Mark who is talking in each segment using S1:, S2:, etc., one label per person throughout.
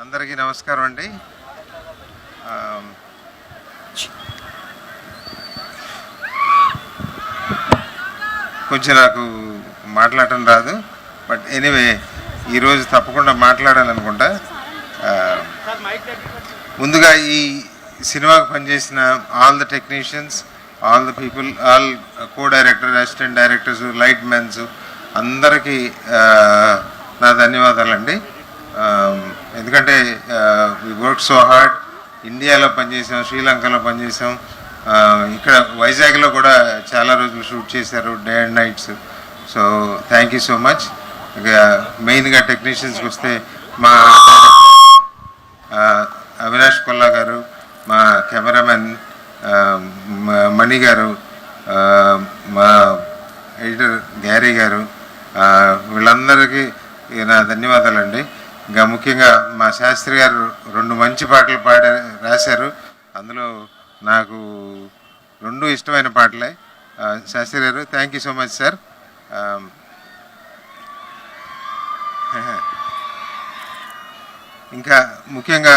S1: అందరికీ నమస్కారం అండి. కొంచెం నాకు మాట్లాడటం రాదు, బట్ ఎనీవే ఈరోజు తప్పకుండా మాట్లాడాలనుకుంటా. ముందుగా ఈ సినిమాకు పనిచేసిన all the technicians, all the people, all co director, assistant directors, light mens అందరికీ నా ధన్యవాదాలండి. ఎందుకంటే వి వర్క్ సో హార్డ్. ఇండియాలో పనిచేసాం, శ్రీలంకలో పనిచేసాం, ఇక్కడ వైజాగ్లో కూడా చాలా రోజులు షూట్ చేశారు, day and nights. So thank you so much. ఇక మెయిన్గా టెక్నీషియన్స్కి వస్తే మా అవినాష్ కొల్లా గారు, మా కెమెరామెన్ మణి గారు, మా ఎడిటర్ గ్యారీ గారు, వీళ్ళందరికీ నా ధన్యవాదాలండి. ఇంకా ముఖ్యంగా మా శాస్త్రి గారు 2 మంచి పాటలు రాశారు. అందులో నాకు 2 ఇష్టమైన పాటలే. Shastri garu thank you so much sir. ఇంకా ముఖ్యంగా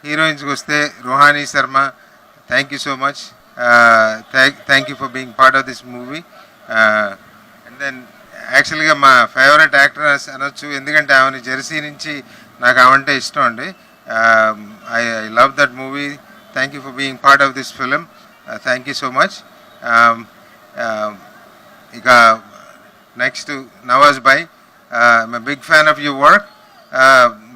S1: హీరోయిన్స్కి వస్తే Rohani Sharma, thank you so much. Thank you for being part of this movie. And then యాక్చువల్గా మా ఫేవరెట్ యాక్టర్ అనొచ్చు, ఎందుకంటే ఆమె జెర్సీ నుంచి నాకు ఆమంటే ఇష్టం అండి. I love that movie. Thank you for being part of this film. Thank you so much. ఇక next Nawaz bhai, I'm big fan of your work.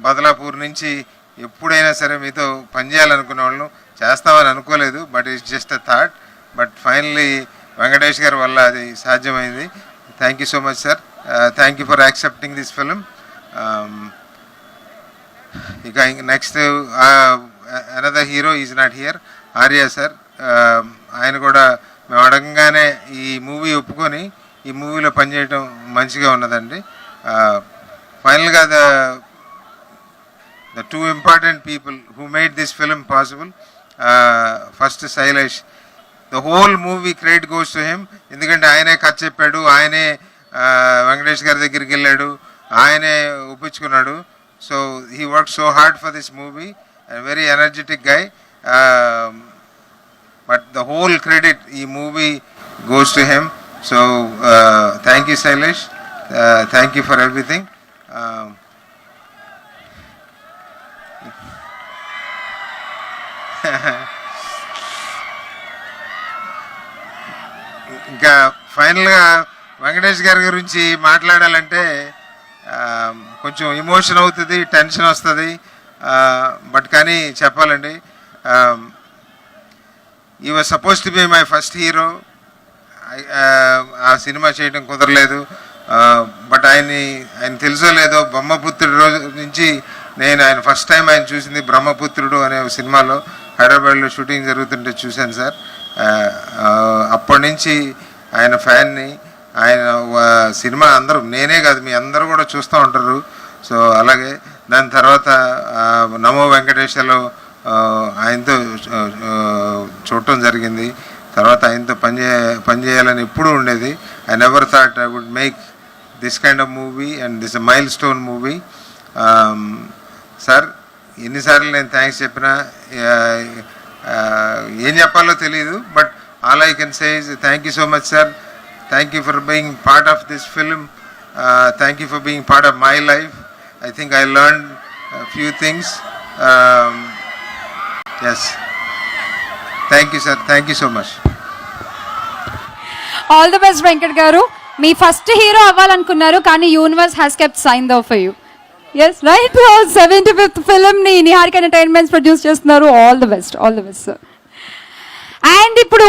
S1: Badlapur నుంచి ఎప్పుడైనా సరే మీతో పనిచేయాలనుకునే వాళ్ళను, చేస్తామని అనుకోలేదు, but it's just a thought. But finally Venkatesh garu వల్ల అది సాధ్యమైంది. Thank you so much sir. Thank you for accepting this film. ఇక next another hero is not here, Arya sir. ఆయన కూడా మేము అడగంగానే ఈ మూవీ ఒప్పుకొని ఈ మూవీలో పనిచేయడం మంచిగా ఉన్నదండి. ఫైనల్గా the 2 important people who made this film possible, first Sailesh. The whole movie credit goes to him. ఎందుకంటే ఆయనే కథ చెప్పాడు, ఆయనే వెంకటేష్ గారి దగ్గరికి వెళ్ళాడు, ఆయనే ఒప్పించుకున్నాడు. So he work so hard for this movie and very energetic guy. But the whole credit ఈ movie goes to him. So thank you Shailesh, thank you for everything. ఇంకా ఫైనల్గా వెంకటేష్ గారి గురించి మాట్లాడాలంటే కొంచెం ఎమోషన్ అవుతుంది, టెన్షన్ వస్తుంది, బట్ కానీ చెప్పాలండి. ఈ was suppose to be my first hero. ఆ సినిమా చేయడం కుదరలేదు, బట్ ఆయన తెలుసో లేదో బ్రహ్మపుత్రుడు రోజు నుంచి నేను ఆయన ఫస్ట్ టైం ఆయన చూసింది బ్రహ్మపుత్రుడు అనే సినిమాలో, హైదరాబాద్లో షూటింగ్ జరుగుతుంటే చూశాను సార్. అప్పటి నుంచి ఆయన ఫ్యాన్ని. ఆయన సినిమా అందరూ, నేనే కాదు మీ అందరూ కూడా చూస్తూ ఉంటారు. సో అలాగే దాని తర్వాత నమో వెంకటేశ్వరలో ఆయనతో చూడటం జరిగింది. తర్వాత ఆయనతో పనిచేయాలని ఎప్పుడూ ఉండేది. I never thought I would make this kind of movie and this a milestone movie. Sir ఎన్నిసార్లు నేను థ్యాంక్స్ చెప్పినా ఏం చెప్పాలో తెలియదు, but all I can say is thank you so much sir. Thank you for being part of this film. Thank you for being part of my life. I think I learn few things. Yes, thank you sir. Thank you so much.
S2: All the best Venkat garu. మీ first hero అవ్వాలనుకున్నారు, కానీ universe has kept sign the for you. Yes right. 75th ఫిలింని Niharika entertainments produce చేస్తున్నారు. All the best, all the best. And ఇప్పుడు